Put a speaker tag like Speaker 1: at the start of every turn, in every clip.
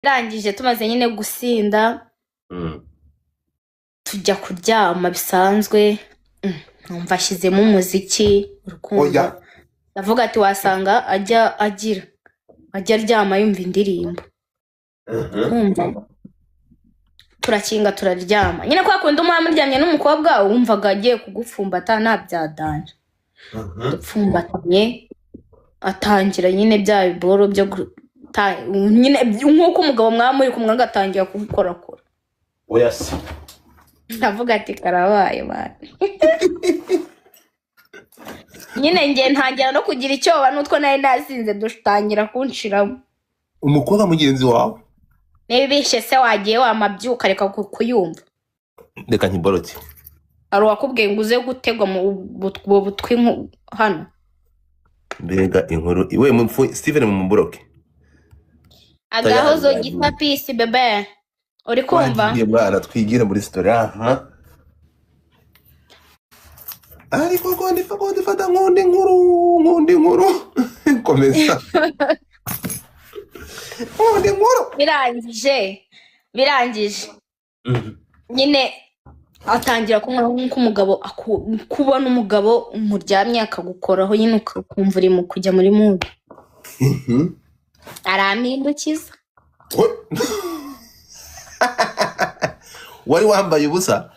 Speaker 1: Birangije tumaze nyine gusinda
Speaker 2: Mm.
Speaker 1: tujya kuryama bisanzwe. Numva ashyizemo umuziki urukumva.
Speaker 2: Oya.
Speaker 1: Ndavuga ati wasanga ajya aryama yumva indirimbo. Kumva turakinga turaryama. Nyine kwa kundi umwana muryamye n'umukobwa wumvaga agiye kugupfumbata nta byadanje. Dupfumbatanye atangira nyine bya biboro byo nyine nk'uko umugabo mwamuri kumwe agatangira kugukorakora.
Speaker 2: Oya se.
Speaker 1: Ndavuga ati karabaye bana. Nyine ngiye ntangira no kugira icyoba n'utwo nari nasinze dutangira kunshiramo.
Speaker 2: Umukobwa mugenzi wawe?
Speaker 1: Nebishe se wagiye wamabyuka reka kuyumva.
Speaker 2: Reka nkiboroke.
Speaker 1: Ari wakubwiye ngo uze gutegwa mu butwi hano.
Speaker 2: Mbega inkuru iwe Steven mu mboroke.
Speaker 1: Agahozo gita peace bebe. Uri kumva?
Speaker 2: Ngiye mwana twigira muri story aha. Ariko ko ndifata nkundi nkuru. Komeza. Nkundi nkuru. Birangije. Nyine atangira kumwe nk'umugabo kubona umugabo umuryamye akagukoraho nyine ukumva uri mu kujya muri mubi. Arampindukiza. Wari wambaye ubusa?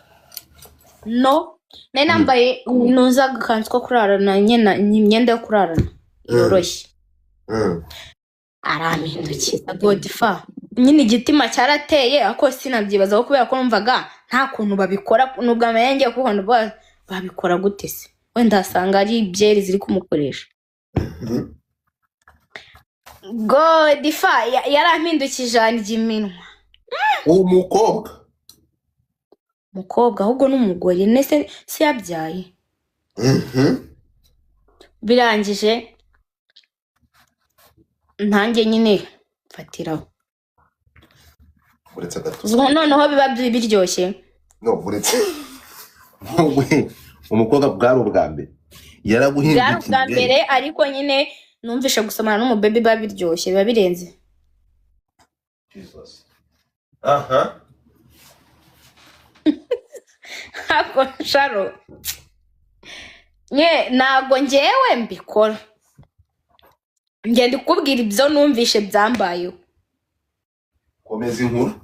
Speaker 1: No, nari nambaye nuza agakanzu ko kurarana nyine imyenda yo kurarana yoroshye. Arampindukiza Godifa. Nyine igitima cyarateye ako sinabyibazaho kubera ko numvaga nta kuntu babikora nubwo amenye kubona babikora gute se. Wenda asanga ari byeri ziri kumukoresha. Godifa yarampindukije anjye iminwa. Umukobwa ahubwo n'umugore nese si yabyaye. Birangije ntange nyine fatiraho.
Speaker 2: Uretse gato.
Speaker 1: Noneho biba biryoshye.
Speaker 2: No, uretse. Umukobwa bwari ubwa mbere. Yaraguhindukije.
Speaker 1: Bwari ubwa mbere ariko nyine numvishe gusomana n'umubebe biba biryoshye biba birenze.
Speaker 2: Jesus. Aha.
Speaker 1: Hako Sharo. Ntago njyewe mbikora. Ngiye ndikubwira ibyo numvishe byambayeho.
Speaker 2: Komeza inkuru.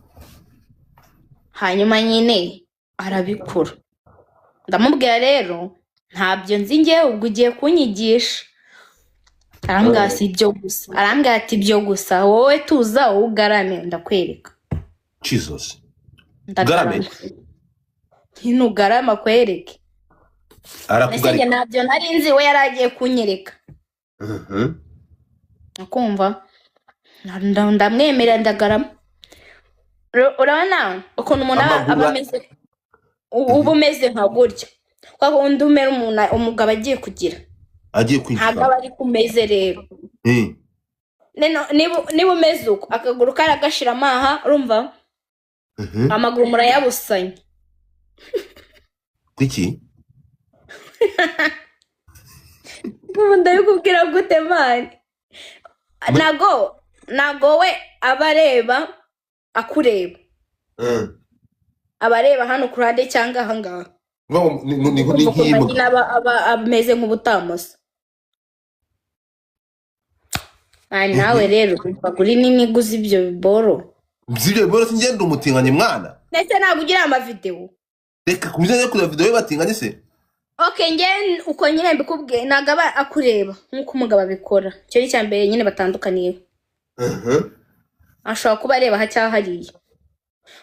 Speaker 1: Hanyuma nyine arabikora. Ndamubwira rero ntabyo nzi ngewe ubwo ugiye kunyigisha. Arambwira si ibyo gusa. Arambwira ati ibyo gusa wowe tuza wowe ugarame ndakwereka.
Speaker 2: Jesus.
Speaker 1: Ndagarame. Ntugarama kwereke.
Speaker 2: Arakugarika.
Speaker 1: Ntabyo nari nzi we yaragiye kunyereka. Akumva ndamwemera ndagarama. Urabona ukuntu umuntu aba ameze ubu umeze nka gutya. Kwa kundi umera umugabo agiye kugira.
Speaker 2: Agiye kwinjira.
Speaker 1: Ntabwo ari kumeze rero. Niba umeze uko akaguru karagashira amaha urumva? Amaguru murayabusanya.
Speaker 2: Iki?
Speaker 1: Ndabikubwira gute mani? Nago we abareba akureba. Abareba hano kurande cyangwa ahangaha.
Speaker 2: Ni nk'imbwa.
Speaker 1: Aba ameze nk'ubutamusa. Nawe rero baguri n'imiguzi ibyo biboro.
Speaker 2: Ibyo biboro singenda umutinganye mwana.
Speaker 1: Ndetse ntabwo ugira amavideo.
Speaker 2: Reka kumizanye kuri video batinganye se.
Speaker 1: Okay nge uko nyine mbikubwiye nagaba akureba nkuko umugabo abikora. Cyo cya mbere nyine batandukaniye. Ashobora kuba areba hacyaha hariye.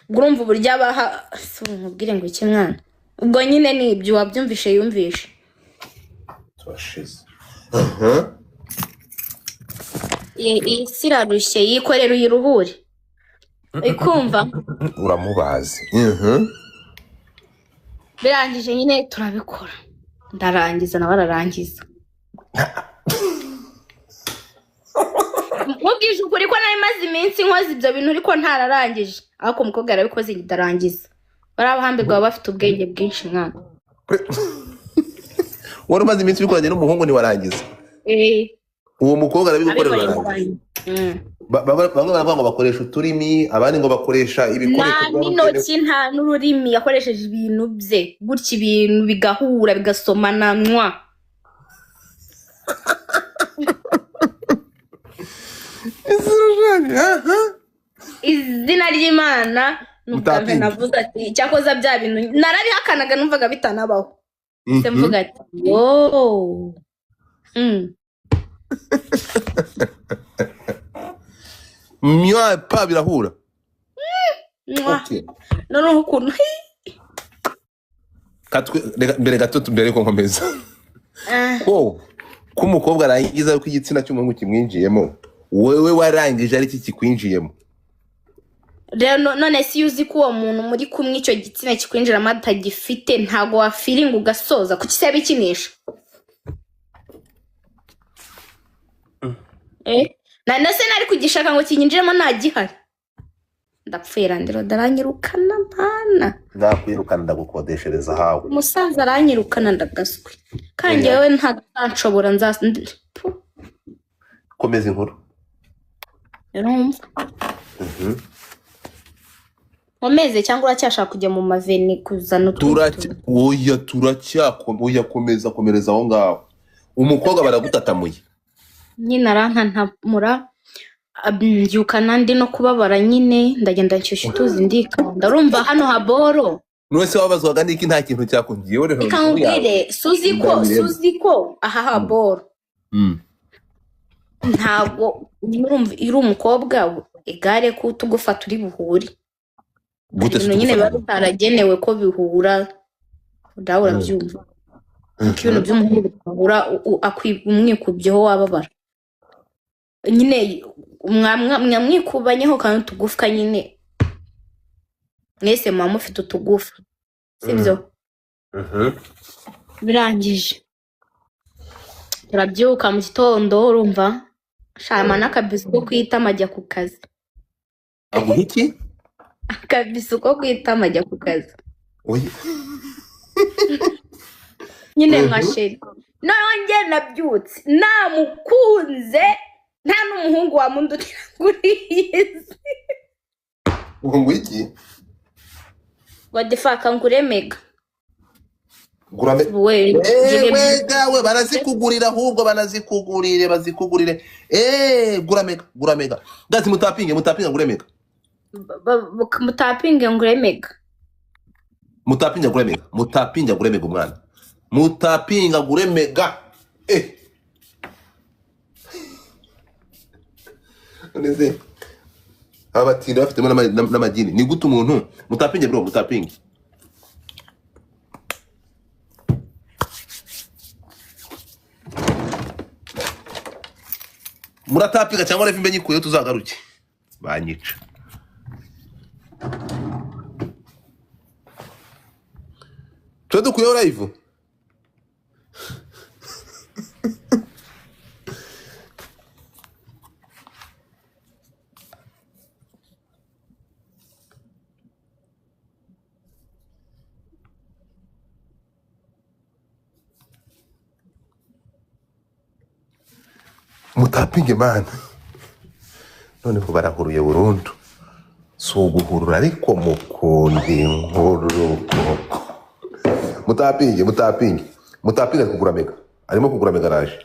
Speaker 1: Urumva uburyo abaha nkubwire ngo iki mwana. Ubwo nyine ni ibyo wabyumvishe yumvishe.
Speaker 2: Twashize.
Speaker 1: Isirarushye yikorera uyiruhure. Ikumva
Speaker 2: uramubazi.
Speaker 1: Birangije nyine turabikora. Ndarangiza nawe ararangiza. Mubwije ukuri ko nari maze iminsi nkoze ibyo bintu ariko ntararangije. Ariko umukobwa yarabikoze ndarangiza. Barabahambirwa bafite ubwenge bwinshi mwana.
Speaker 2: Wari umaze iminsi bikoranye n'umuhungu ni warangiza.
Speaker 1: Uwo
Speaker 2: mukobwa arabigukorera.
Speaker 3: bamwe baravuga ngo bakoresha uturimi abandi ngo bakoresha ibikoresho
Speaker 2: nta n'intoki nta n'ururimi yakoresheje ibintu bye gutya ibintu bigahura bigasomananwa izina ry'Imana n'ubwambe navuze ati cyakoza bya bintu narabihakanaga numvaga bitanabaho se mvuga ati yo
Speaker 3: mwa pa birahura
Speaker 2: noneho ukuntu
Speaker 3: mbere gato tumbere ko nkomeza ko umukobwa arangiza ko igitsina cy'umuhungu kimwinjiyemo wewe warangije ari iki kikwinjiyemo
Speaker 2: rero none si uzi ko uwo muntu muri kumwe icyo gitsina kikwinjiramo atagifite ntago wafiringa ugasoza kuki se bikinisha nane se nari kugishaka ngo kinyinjiremo ntagihari ndapfuye ndero daranyirukana mpana
Speaker 3: ndakwirukana ndagukodeshereza hawe
Speaker 2: umusaza aranyirukana ndagaswe kandi yewe ntaganshobora
Speaker 3: komeza inkuru
Speaker 2: urumva Omeze cyangwa uracyashaka kujya mu maveni kuzana
Speaker 3: oya komeza komereza aho ngaho umukobwa baragutatamuye
Speaker 2: nyine arankantamura mbyukana ndi no kubabara nyine ndagenda nshyushya utuzi ndikanda urumva hano haboro
Speaker 3: Nwese wabazwaga niki nta kintu cyakungiye ore
Speaker 2: ikangire suzi ko aha haboro ntago urumva iri umukobwa egare ko tugufata uri buhuri gute nyine bataragenewe ko bihura ndabura byumva ikintu by'umuhungu bihura umwikubyeho wababara nyine mwamwikubanyeho kandi tugufka nyine mwese mama mufite utugufa sibyo birangije turabyuka mu gitondo urumva shama n'akabizi ko kwitama ajya ku kazi
Speaker 3: aguhiki
Speaker 2: akabizi ko kwitama ajya ku kazi nyine nka sheri nongeye nabyutse namukunze nta n'umuhungu wamundutira kuri izi
Speaker 3: ngo iki
Speaker 2: wadefaka nguremega
Speaker 3: wewe barazikugurira ahubwo bazikugurire guramega gazi mutapinge nguremega
Speaker 2: mutapinge nguremega
Speaker 3: umwana mutapinga nguremega neze abatinda bafitemo n'amagini ni gute umuntu mutapinge bro mutapinge muratapinga cyangwa refa imbe nyikuyeho tuzagaruke banyica twe dukuyeho live mutapinge mana none ko barahuruye burundu so guhurura ariko mukundi nkuruko mutapinge kugura mega arimo kugura mega raje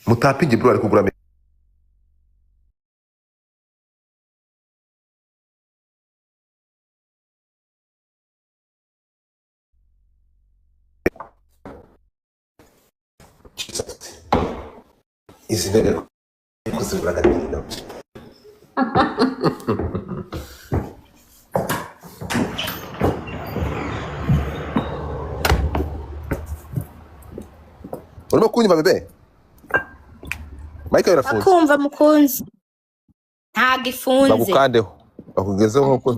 Speaker 3: mutapinge bro ari kugura mega izi ntebe kuzigura gatino urimo kunyumva bebe Mike yarafunze
Speaker 2: akumva mukunzi ntago ifunze
Speaker 3: bagukandeho bakugezeho ko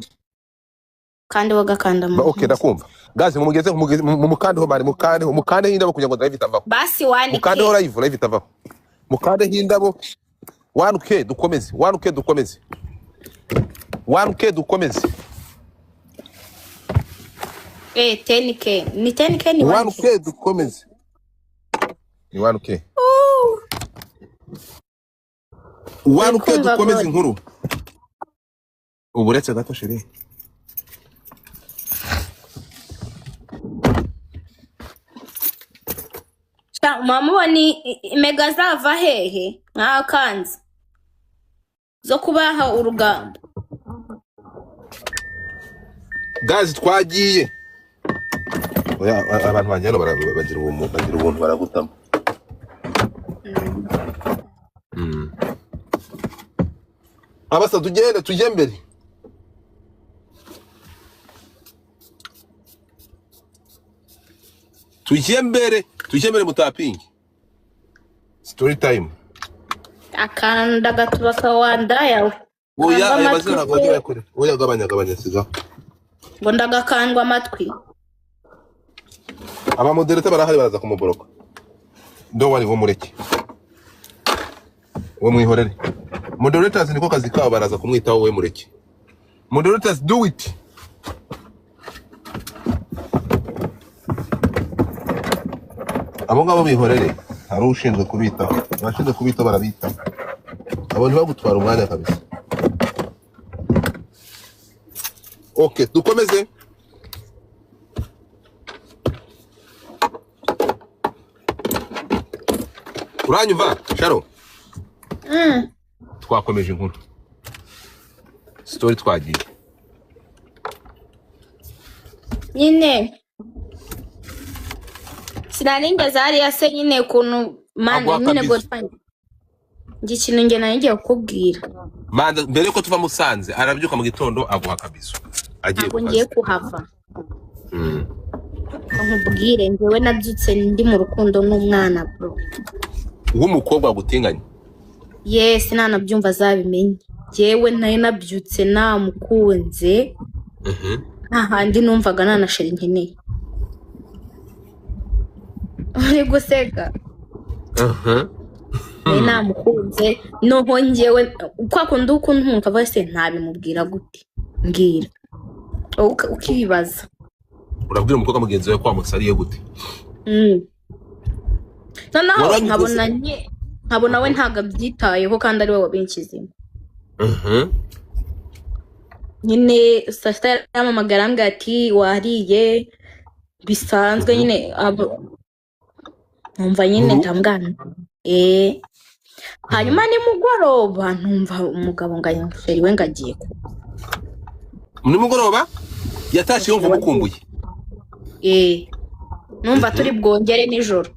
Speaker 2: kandi wagakanda mu
Speaker 3: okay ndakumva gazi mumugeze mumukandeho mari mukande hindabo kugira ngo drive itavaho
Speaker 2: basi wanike
Speaker 3: mukandeho live itavaho mukande hindabo 1k dukomeze 1k dukomeze
Speaker 2: 10k ni 10k ni 1k
Speaker 3: 1k dukomeze ni 1k 1k dukomeze inkuru ubu uretse gato sheri
Speaker 2: mama ni mega zava hehe mwakanze zo kubaha urugamba
Speaker 3: gazi twagiye oya abantu banyano bagira ubuntu baragutama abasa tugende tujye mbere tujye mbere mutapingi story time
Speaker 2: akanda gatuba kawanda yawe
Speaker 3: oya bazana gwagira kure oya gabanya siga
Speaker 2: ngo ndagakandwa amatwi
Speaker 3: aba moderate barahari baraza kumuboroka ndo wari wo mureke we mwihorere moderators niko kazi kabo baraza kumwitaho we mureke moderators do it abo ngabo bihorere hari ushinzwe kubitaho abashinzwe kubitaho barabita abo ntibagutwara umwanya kabisa okay dukomeze uranyumva sharo twakomeje inkuru story twagiye
Speaker 2: nyine sinaringa hariya se nyine ukuntu mana nyine godfine ngi kintu nge nagiye kukubwira
Speaker 3: manda mbere ko tuva Musanze arabyuka mu gitondo aguha kabizo agiye
Speaker 2: ngiye kuhava nkubwire ngewe nabyutse ndi mu rukundo n'umwana bro
Speaker 3: w'umukobwa gutinganya
Speaker 2: yes nanabyumva zabimenye jewe nayo nabyutse namukunze ahandi numvaga nanashira inkeneye uri guseka namukunze noho ngewe kwa kundi ukuntu nkumva bose ntabimubwira gute mbwira ukibaza
Speaker 3: urabwira umukobwa mugenzi wawe kwa musariye gute
Speaker 2: noneho nkabona we ntabwo abyitayeho kandi ari we wabinkizimo nyine sasita yaramamagara ambwira ati wariye bisanzwe nyine numva nyine ndamugana hanyuma nimugoroba numva umugabo ngo ayamferi we ngagiye ku
Speaker 3: nimugoroba yatashye yumva umukumbuye
Speaker 2: numva turi bwongere nijoro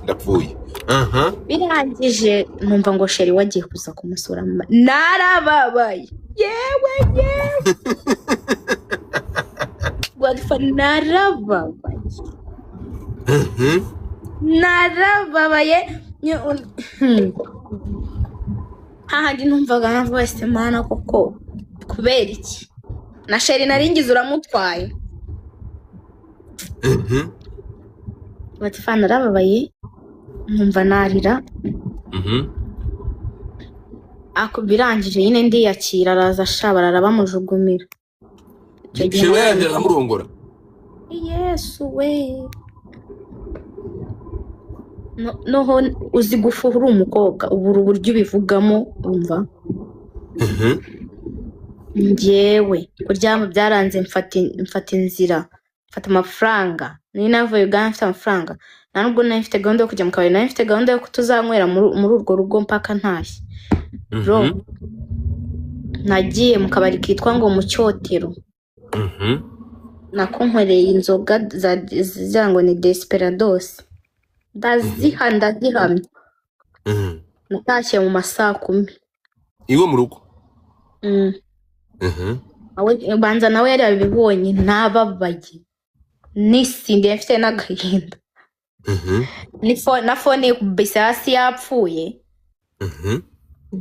Speaker 3: ndapfuye
Speaker 2: birangije numva ngo sheri wagiye kuza kumusura narababaye yewe godfine narababaye hahandi numvaga na voice mana koko kubera iki na sheri naringize uramutwaye godfine narababaye numva narira ako birangije nyine ndiyakira araza ashabara bamujugumira
Speaker 3: shewe yagera amurongora
Speaker 2: yesu we noho uzi gufuhura umukobwa ubura uburyo ubivugamo umva njyewe kuryama byaranze mfata inzira mfata amafaranga ni navuye Uganda mfite amafaranga nta nubwo nari mfite gahunda yo kujya mu kabari nari mfite gahunda yo kutuzanywera muri urwo rugo mpaka ntashye bro nagiye mu kabari kitwa ngo mu Cyotero nakunkoreye inzoga za ngo ni Desperados ndazihamye natashye mu masaa 10
Speaker 3: iwe mu rugo
Speaker 2: banza nawe yari abibonye ntababaye nisinde mfite n'agahinda na fone kubise hasi yapfuye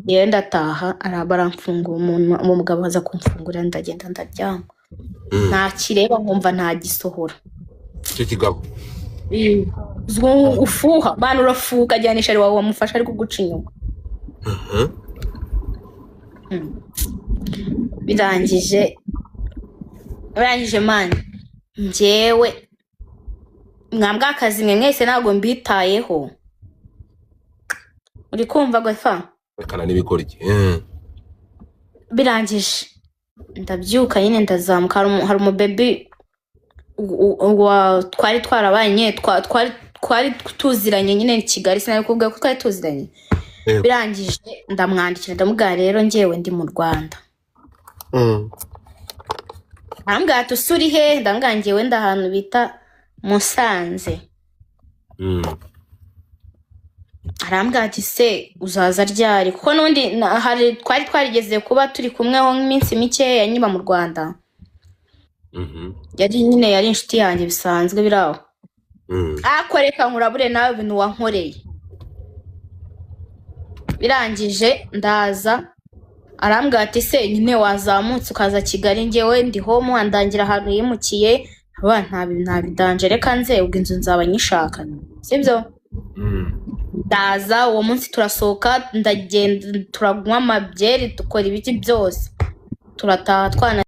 Speaker 2: yewe ndataha arabaramfungura umugabo aza kumfungura ndagenda ndaryama ntakireba nkumva ntagisohora
Speaker 3: icyo kigabo
Speaker 2: ufuha bana urafuka ajyanisha ari wawe wamufasha ari kuguca inyuma birangije mani njyewe mwambwa akazi mwe mwese ntabwo mbitayeho uri kumva Godfa
Speaker 3: kana n'ibikora iki
Speaker 2: birangije ndabyuka nyine ndazamuka hari umubebi twari twarabanye twari tuziranye nyine i Kigali sinari kuvuga ko twari tuziranye birangije ndamwandikira ndamubwira rero njyewe ndi mu Rwanda arambwira ati usuri he ndambwira njyewe ndahantu bita Musanze arambwira ati se uzaza ryari kuko n'undi hari twari twarigeze kuba turi kumweho nk'iminsi mikeya nyiba mu Rwanda yari nyine yari inshuti yanjye bisanzwe biraho akoreka nkurabure nawe ibintu wankoreye birangije ndaza arambwira ati se nyine wazamutse ukaza Kigali njyewe ndi home andangira ahantu yimukiye nta bidanje reka nze ubwo inzu nzaba nyishaka sibyo ndaza uwo munsi turasohoka ndagenda turanywa amabyeri dukora ibiki byose turataha twana